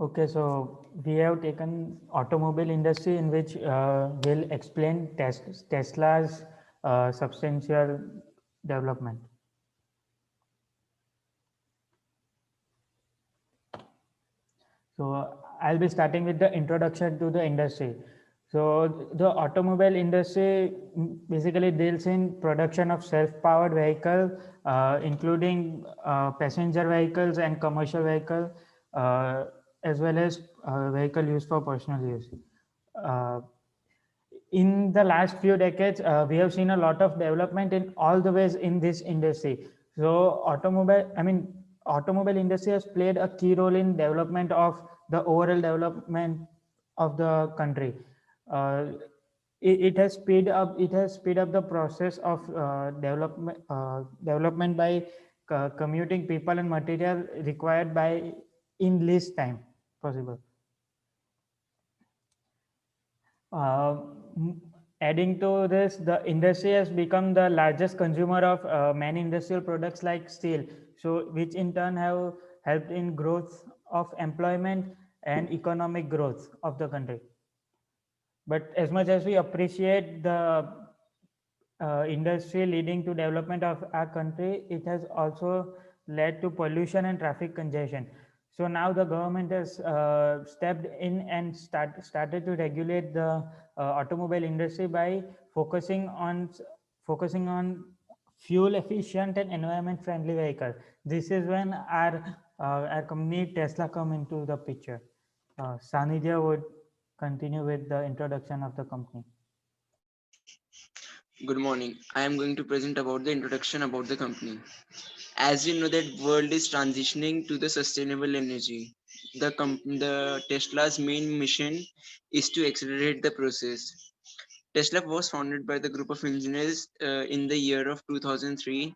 Okay, so we have taken automobile industry in which will explain Tesla's substantial development. So I'll be starting with the introduction to the industry. So the automobile industry basically deals in production of self-powered vehicle, including passenger vehicles and commercial vehicle, uh, as well as vehicle used for personal use. Uh, in the last few decades, we have seen a lot of development in all the ways in this industry. So automobile industry has played a key role in development of the overall development of the country. uh, it has speed up the process of development by commuting people and material required by in least time possible. Uh, Adding to this, the industry has become the largest consumer of many industrial products like steel, so which in turn have helped in growth of employment and economic growth of the country. But as much as we appreciate the industry leading to development of our country, it has also led to pollution and traffic congestion. So now the government has stepped in and started to regulate the automobile industry by focusing on focusing on fuel efficient and environment friendly vehicle. This is when our company Tesla come into the picture. Sanidhya would continue with the introduction of the company. Good morning. I am going to present about the introduction about the company. As you know that world is transitioning to the sustainable energy. The Tesla's main mission is to accelerate the process. Tesla was founded by the group of engineers in the year of 2003.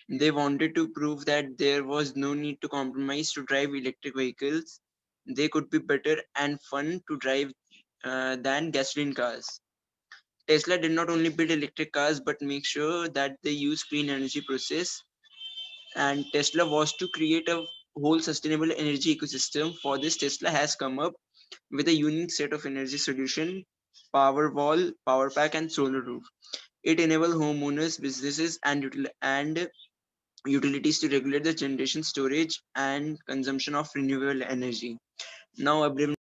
They wanted to prove that there was no need to compromise to drive electric vehicles. They could be better and fun to drive than gasoline cars. Tesla did not only build electric cars but make sure that they use clean energy process. And Tesla was to create a whole sustainable energy ecosystem. For this, Tesla has come up with a unique set of energy solution: Powerwall, Powerpack, and Solar Roof. It enables homeowners, businesses, and utilities to regulate the generation, storage, and consumption of renewable energy. Now, Abram.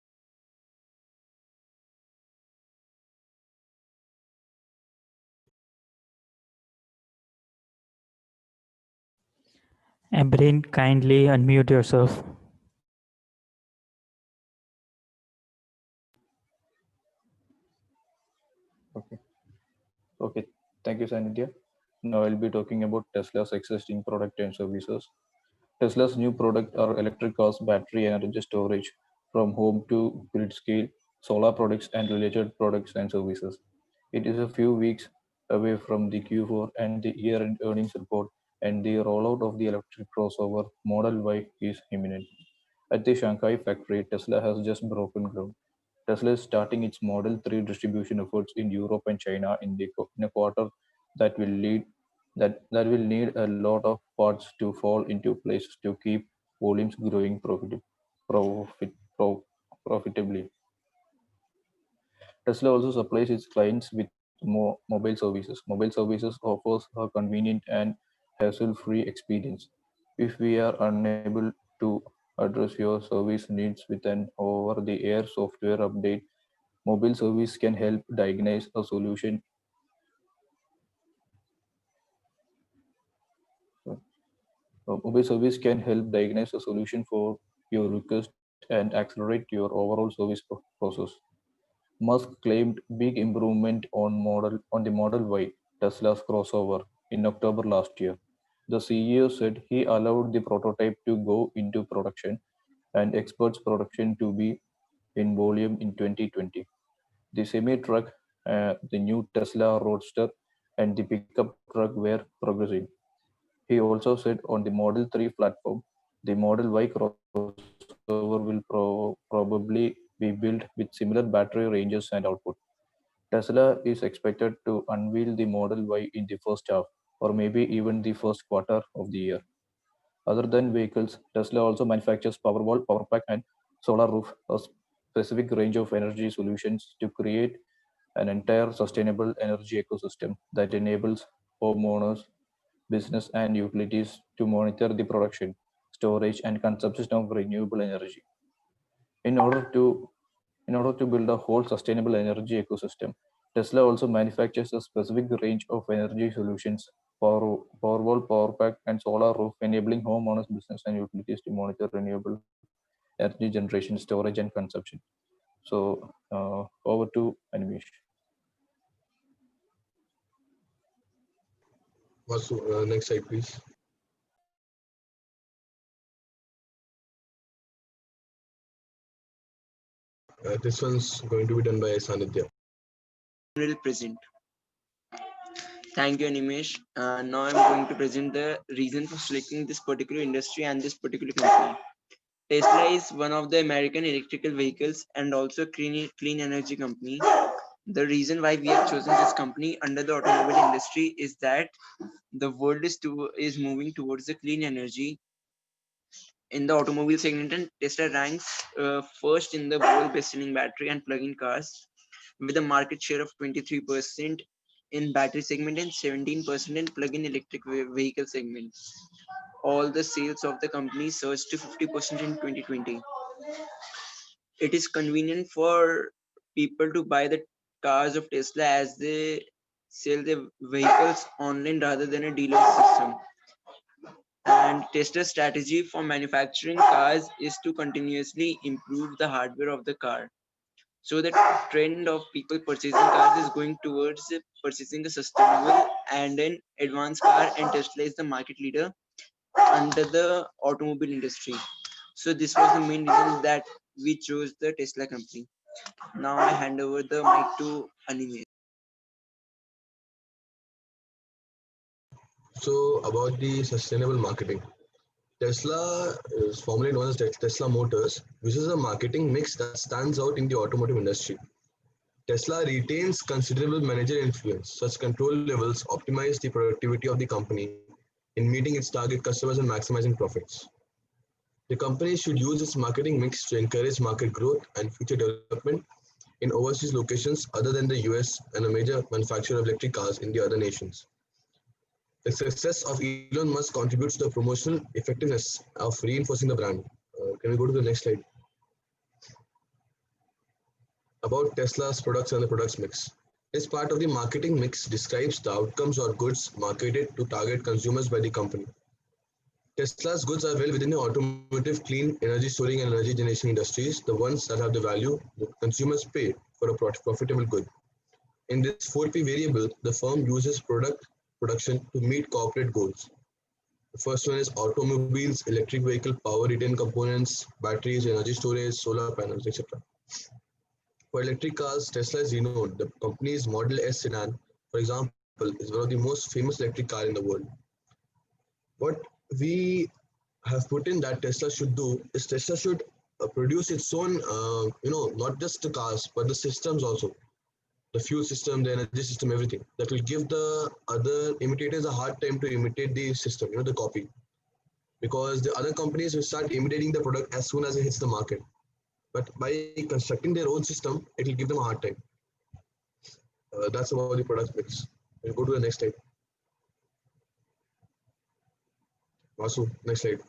Abrin, kindly unmute yourself. Okay. Okay. Thank you, Sanidhya. Now I'll be talking about Tesla's existing product and services. Tesla's new product are electric cars, battery energy storage, from home to grid scale, solar products, and related products and services. It is a few weeks away from the Q4 and the year-end earnings report, and the rollout of the electric crossover Model Y is imminent. At the Shanghai factory, Tesla has just broken ground. Tesla is starting its Model 3 distribution efforts in Europe and China in a quarter that will lead that will need a lot of parts to fall into place to keep volumes growing profit, pro, profitably. Tesla also supplies its clients with more mobile services. Mobile services offers a convenient and hassle-free experience. If we are unable to address your service needs with an over-the-air software update, mobile service can help diagnose a solution. Mobile service can help diagnose a solution for your request and accelerate your overall service process. Musk claimed big improvement on the Model Y, Tesla's crossover, in October last year. The CEO said he allowed the prototype to go into production and experts production to be in volume in 2020. The semi truck, the new Tesla Roadster, and the pickup truck were progressing. He also said on the Model 3 platform, the Model Y crossover will probably be built with similar battery ranges and output. Tesla is expected to unveil the Model Y in the first half, or maybe even the first quarter of the year. Other than vehicles, Tesla also manufactures Powerwall, Powerpack, and solar roof, a specific range of energy solutions to create an entire sustainable energy ecosystem that enables homeowners, business, and utilities to monitor the production, storage, and consumption of renewable energy. In order to in order to build a whole sustainable energy ecosystem, Tesla also manufactures a specific range of energy solutions, Powerwall, Powerpack, and solar roof, enabling homeowners, business, and utilities to monitor renewable energy generation, storage, and consumption. So, over to Animesh. Vasu, next slide, please. This one's going to be done by Sanidhya. Will present. Thank you, Animesh. Now I'm going to present the reason for selecting this particular industry and this particular company. Tesla is one of the American electrical vehicles and also clean energy company. The reason why we have chosen this company under the automobile industry is that the world is moving towards the clean energy. In the automobile segment, and Tesla ranks first in the world best-selling battery and plug-in cars with a market share of 23% in battery segment and 17% in plug-in electric vehicle segment. All the sales of the company surged to 50% in 2020. It is convenient for people to buy the cars of Tesla as they sell their vehicles online rather than a dealer system. And Tesla's strategy for manufacturing cars is to continuously improve the hardware of the car. So the trend of people purchasing cars is going towards purchasing a sustainable and an advanced car, and Tesla is the market leader under the automobile industry. So this was the main reason that we chose the Tesla company. Now I hand over the mic to Animesh. So about the sustainable marketing. Tesla is formerly known as Tesla Motors, uses a marketing mix that stands out in the automotive industry. Tesla retains considerable manager influence. Such control levels optimize the productivity of the company in meeting its target customers and maximizing profits. The company should use its marketing mix to encourage market growth and future development in overseas locations other than the US and a major manufacturer of electric cars in the other nations. The success of Elon Musk contributes to the promotional effectiveness of reinforcing the brand. Can we go to the next slide? About Tesla's products and the products mix. This part of the marketing mix describes the outcomes or goods marketed to target consumers by the company. Tesla's goods are well within the automotive, clean, energy storing and energy generation industries, the ones that have the value that consumers pay for a profitable good. In this 4P variable, the firm uses production to meet corporate goals. The first one is automobiles, electric vehicle, power retain components, batteries, energy storage, solar panels, etc. For electric cars, Tesla is renowned. The company's Model S sedan, for example, is one of the most famous electric car in the world. What we have put in that Tesla should do is Tesla should produce its own, not just the cars, but the systems also. The fuel system, the energy system, everything. That will give the other imitators a hard time to imitate the system, the copy. Because the other companies will start imitating the product as soon as it hits the market. But by constructing their own system, it will give them a hard time. That's about the product mix. We'll go to the next slide. Vasu, next slide.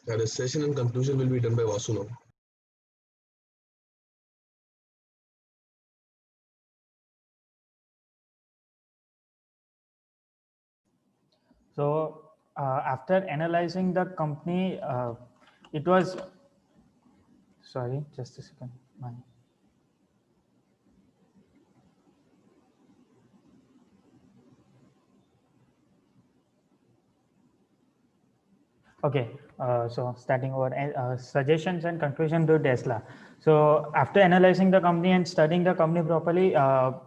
The session and conclusion will be done by Vasu now. So after analyzing the company, it was, sorry, just a second. Okay, so starting over suggestions and conclusion to Tesla. So after analyzing the company and studying the company properly,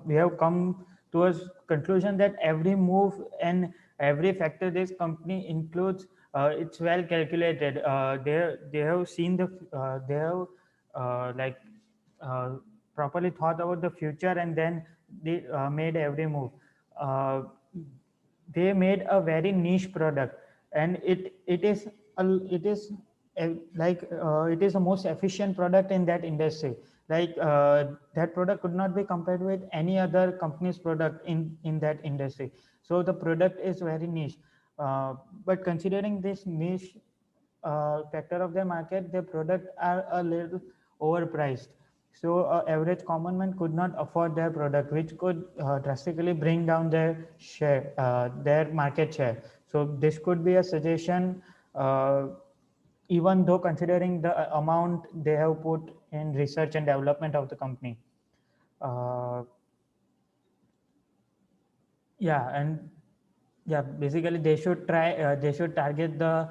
we have come to a conclusion that every move and every factor this company includes, it's well calculated. They have seen the they have properly thought about the future, and then they made every move. they made a very niche product, and it is it is the most efficient product in that industry. That product could not be compared with any other company's product in that industry. So the product is very niche, but considering this niche factor of the market, the product are a little overpriced. So average common man could not afford their product, which could drastically bring down their market share. So this could be a suggestion, even though considering the amount they have put in research and development of the company. Uh, yeah, and yeah, basically they should target the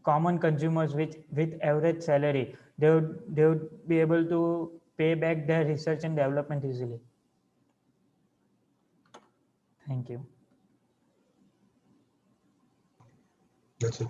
common consumers with average salary. They would be able to pay back their research and development easily. Thank you. That's it.